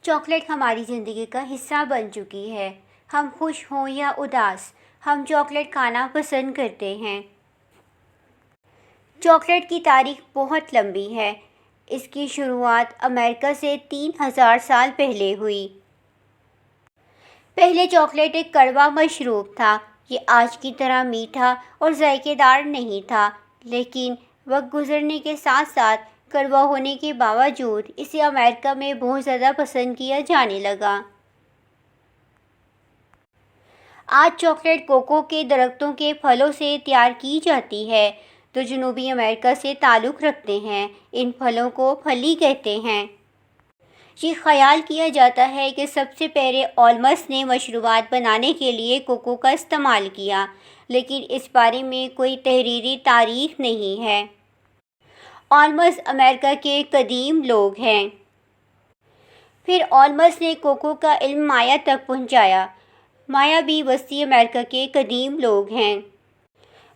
Chocolate ہماری زندگی کا حصہ بن چکی ہے۔ ہم خوش ہوں یا اداس، ہم چاکلیٹ کھانا پسند کرتے ہیں۔ چاکلیٹ کی تاریخ بہت لمبی ہے۔ اس کی شروعات امریکہ سے 3000 سال پہلے ہوئی۔ پہلے چاکلیٹ ایک کڑوا مشروب تھا۔ یہ آج کی طرح میٹھا اور ذائقے دار نہیں تھا، لیکن وقت گزرنے کے ساتھ ساتھ کڑوا ہونے کے باوجود اسے امریکہ میں بہت زیادہ پسند کیا جانے لگا۔ آج چاکلیٹ کوکو کے درختوں کے پھلوں سے تیار کی جاتی ہے، جو جنوبی امریکہ سے تعلق رکھتے ہیں۔ ان پھلوں کو پھلی کہتے ہیں۔ یہ خیال کیا جاتا ہے کہ سب سے پہلے اولمز نے مشروبات بنانے کے لیے کوکو کا استعمال کیا، لیکن اس بارے میں کوئی تحریری تاریخ نہیں ہے۔ اولمز امریکہ کے قدیم لوگ ہیں۔ پھر اولمز نے کوکو کا علم مایا تک پہنچایا۔ مایا بھی وسطی امریکہ کے قدیم لوگ ہیں۔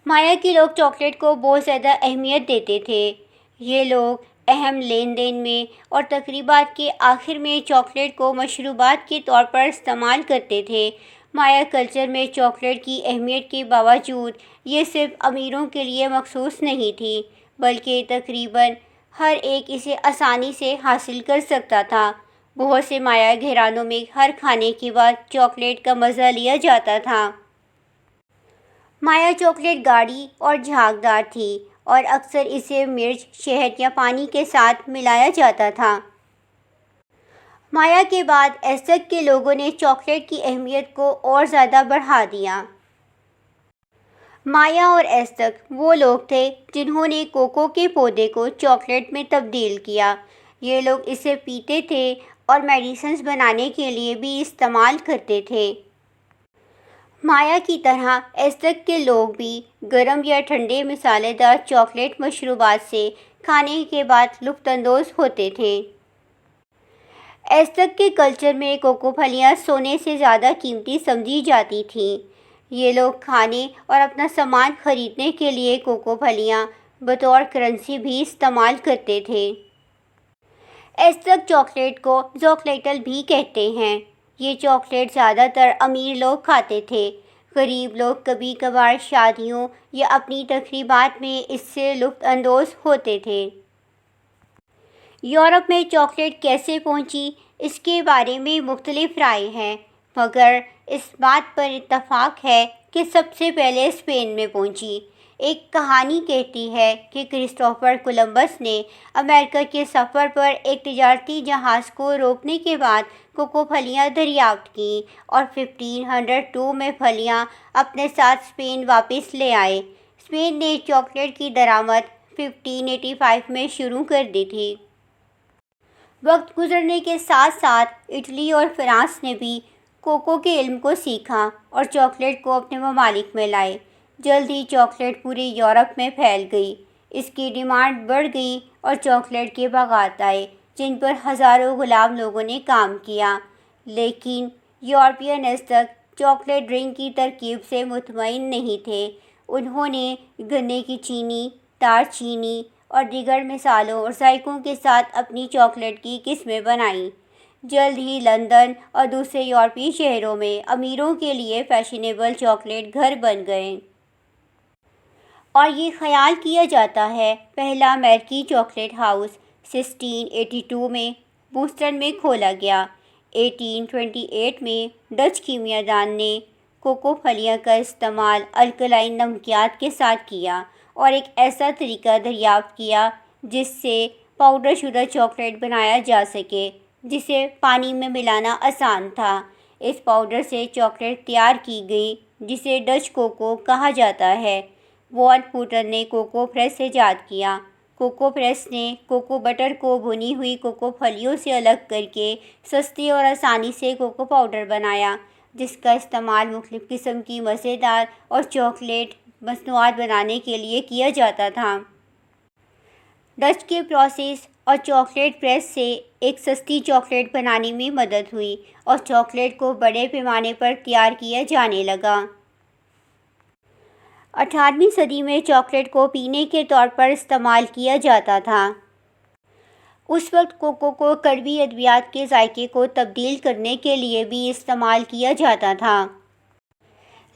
مایا کے لوگ چاکلیٹ کو بہت زیادہ اہمیت دیتے تھے۔ یہ لوگ اہم لین دین میں اور تقریبات کے آخر میں چاکلیٹ کو مشروبات کے طور پر استعمال کرتے تھے۔ مایا کلچر میں چاکلیٹ کی اہمیت کے باوجود یہ صرف امیروں کے لیے مخصوص نہیں تھی، بلکہ تقریباً ہر ایک اسے آسانی سے حاصل کر سکتا تھا۔ بہت سے مایا گھرانوں میں ہر کھانے کے بعد چاکلیٹ کا مزہ لیا جاتا تھا۔ مایا چاکلیٹ گاڑھی اور جھاگدار تھی اور اکثر اسے مرچ، شہد یا پانی کے ساتھ ملایا جاتا تھا۔ مایا کے بعد ایزتک کے لوگوں نے چاکلیٹ کی اہمیت کو اور زیادہ بڑھا دیا۔ مایا اور ایزتک وہ لوگ تھے جنہوں نے کوکو کے پودے کو چاکلیٹ میں تبدیل کیا۔ یہ لوگ اسے پیتے تھے اور میڈیسنز بنانے کے لیے بھی استعمال کرتے تھے۔ مایا کی طرح ایزتک کے لوگ بھی گرم یا ٹھنڈے مسالے دار چاکلیٹ مشروبات سے کھانے کے بعد لطف اندوز ہوتے تھے۔ ایزتک کے کلچر میں کوکو پھلیاں سونے سے زیادہ قیمتی سمجھی جاتی تھیں۔ یہ لوگ کھانے اور اپنا سامان خریدنے کے لیے کوکو پھلیاں بطور کرنسی بھی استعمال کرتے تھے۔ ایزتک چاکلیٹ کو زوکیٹل بھی کہتے ہیں۔ یہ چاکلیٹ زیادہ تر امیر لوگ کھاتے تھے۔ غریب لوگ کبھی کبھار شادیوں یا اپنی تقریبات میں اس سے لطف اندوز ہوتے تھے۔ یورپ میں چاکلیٹ کیسے پہنچی، اس کے بارے میں مختلف رائے ہیں، مگر اس بات پر اتفاق ہے کہ سب سے پہلے اسپین میں پہنچی۔ ایک کہانی کہتی ہے کہ کرسٹوفر کولمبس نے امریکہ کے سفر پر ایک تجارتی جہاز کو روکنے کے بعد کوکو پھلیاں دریافت کیں اور 1502 میں پھلیاں اپنے ساتھ اسپین واپس لے آئے۔ اسپین نے چاکلیٹ کی درآمد 1585 میں شروع کر دی تھی۔ وقت گزرنے کے ساتھ ساتھ اٹلی اور فرانس نے بھی کوکو کے علم کو سیکھا اور چاکلیٹ کو اپنے ممالک میں لائے۔ جلد ہی چاکلیٹ پورے یورپ میں پھیل گئی۔ اس کی ڈیمانڈ بڑھ گئی اور چاکلیٹ کے باغات آئے، جن پر ہزاروں غلام لوگوں نے کام کیا۔ لیکن یورپین ایزتک چاکلیٹ ڈرنک کی ترکیب سے مطمئن نہیں تھے۔ انہوں نے گنے کی چینی، دار چینی اور دیگر مصالحوں اور ذائقوں کے ساتھ اپنی چاکلیٹ کی قسمیں بنائیں۔ جلد ہی لندن اور دوسرے یورپی شہروں میں امیروں کے لیے فیشنیبل چاکلیٹ گھر بن گئے۔ اور یہ خیال کیا جاتا ہے پہلا امریکی چاکلیٹ ہاؤس 1682 میں بوسٹن میں کھولا گیا۔ 1828 میں ڈچ کیمیاء دان نے کوکو پھلیاں کا استعمال الکلائن نمکیات کے ساتھ کیا اور ایک ایسا طریقہ دریافت کیا جس سے پاؤڈر شدہ چاکلیٹ بنایا جا سکے، جسے پانی میں ملانا آسان تھا۔ اس پاؤڈر سے چاکلیٹ تیار کی گئی، جسے ڈچ کوکو کہا جاتا ہے۔ وان ہوٹن نے کوکو پریس ایجاد کیا۔ کوکو پریس نے کوکو بٹر کو بھنی ہوئی کوکو پھلیوں سے الگ کر کے سستی اور آسانی سے کوکو پاؤڈر بنایا، جس کا استعمال مختلف قسم کی مزیدار اور چاکلیٹ مصنوعات بنانے کے لیے کیا جاتا تھا۔ ڈچ کے پروسیس اور چاکلیٹ پریس سے ایک سستی چاکلیٹ بنانے میں مدد ہوئی اور چاکلیٹ کو بڑے پیمانے پر تیار کیا جانے لگا۔ 18ویں صدی میں چاکلیٹ کو پینے کے طور پر استعمال کیا جاتا تھا۔ اس وقت کوکو کو کڑوی ادویات کے ذائقے کو تبدیل کرنے کے لیے بھی استعمال کیا جاتا تھا،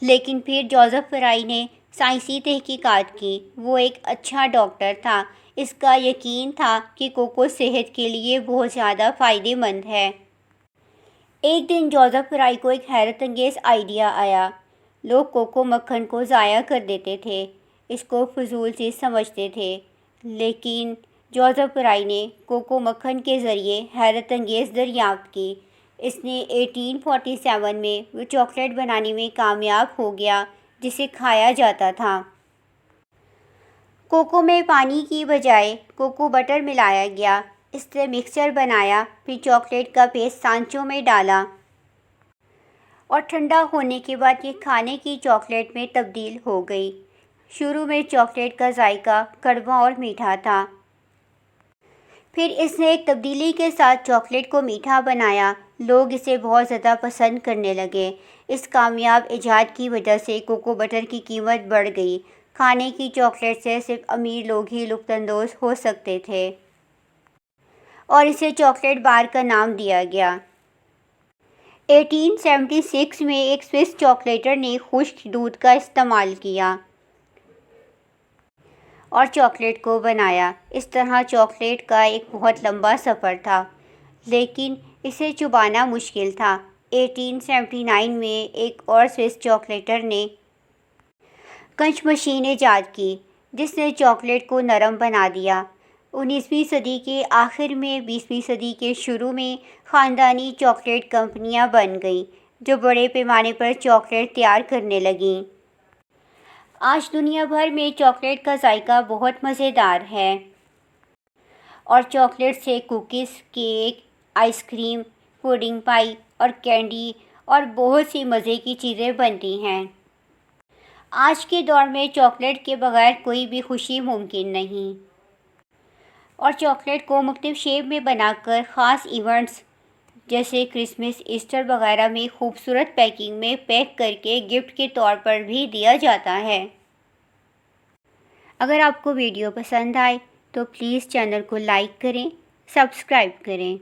لیکن پھر جوزف فرائی نے سائنسی تحقیقات کی۔ وہ ایک اچھا ڈاکٹر تھا، اس کا یقین تھا کہ کوکو صحت کے لیے بہت زیادہ فائدہ مند ہے۔ ایک دن جوزف فرائی کو ایک حیرت انگیز آئیڈیا آیا۔ لوگ کوکو مکھن کو ضائع کر دیتے تھے، اس کو فضول چیز سمجھتے تھے، لیکن جوزف فرائی نے کوکو مکھن کے ذریعے حیرت انگیز دریافت کی۔ اس نے 1847 میں وہ چاکلیٹ بنانے میں کامیاب ہو گیا جسے کھایا جاتا تھا۔ کوکو میں پانی کی بجائے کوکو بٹر ملایا گیا، اس سے مکسچر بنایا، پھر چاکلیٹ کا پیسٹ سانچوں میں ڈالا اور ٹھنڈا ہونے کے بعد یہ کھانے کی چاکلیٹ میں تبدیل ہو گئی۔ شروع میں چاکلیٹ کا ذائقہ کڑوا اور میٹھا تھا، پھر اس نے ایک تبدیلی کے ساتھ چاکلیٹ کو میٹھا بنایا۔ لوگ اسے بہت زیادہ پسند کرنے لگے۔ اس کامیاب ایجاد کی وجہ سے کوکو بٹر کی قیمت بڑھ گئی۔ کھانے کی چاکلیٹ سے صرف امیر لوگ ہی لطف اندوز ہو سکتے تھے اور اسے چاکلیٹ بار کا نام دیا گیا۔ 1876 میں ایک سوئس چاکلیٹر نے خشک دودھ کا استعمال کیا اور چاکلیٹ کو بنایا۔ اس طرح چاکلیٹ کا ایک بہت لمبا سفر تھا، لیکن اسے چبانا مشکل تھا۔ 1879 میں ایک اور سوئس چاکلیٹر نے کنچ مشین ایجاد کی جس نے چاکلیٹ کو نرم بنا دیا۔ 19ویں صدی کے آخر میں 20ویں صدی کے شروع میں خاندانی چاکلیٹ کمپنیاں بن گئیں جو بڑے پیمانے پر چاکلیٹ تیار کرنے لگیں۔ آج دنیا بھر میں چاکلیٹ کا ذائقہ بہت مزیدار ہے اور چاکلیٹ سے cookies, cake, ice cream, pudding pie اور کینڈی اور بہت سی مزے کی چیزیں بنتی ہیں۔ آج کے دور میں چاکلیٹ کے بغیر کوئی بھی خوشی ممکن نہیں، اور چاکلیٹ کو مختلف شیپ میں بنا کر خاص ایونٹس جیسے کرسمس، ایسٹر وغیرہ میں خوبصورت پیکنگ میں پیک کرکے گفٹ کے طور پر بھی دیا جاتا ہے۔ اگر آپ کو ویڈیو پسند آئے تو پلیز چینل کو لائک کریں، سبسکرائب کریں۔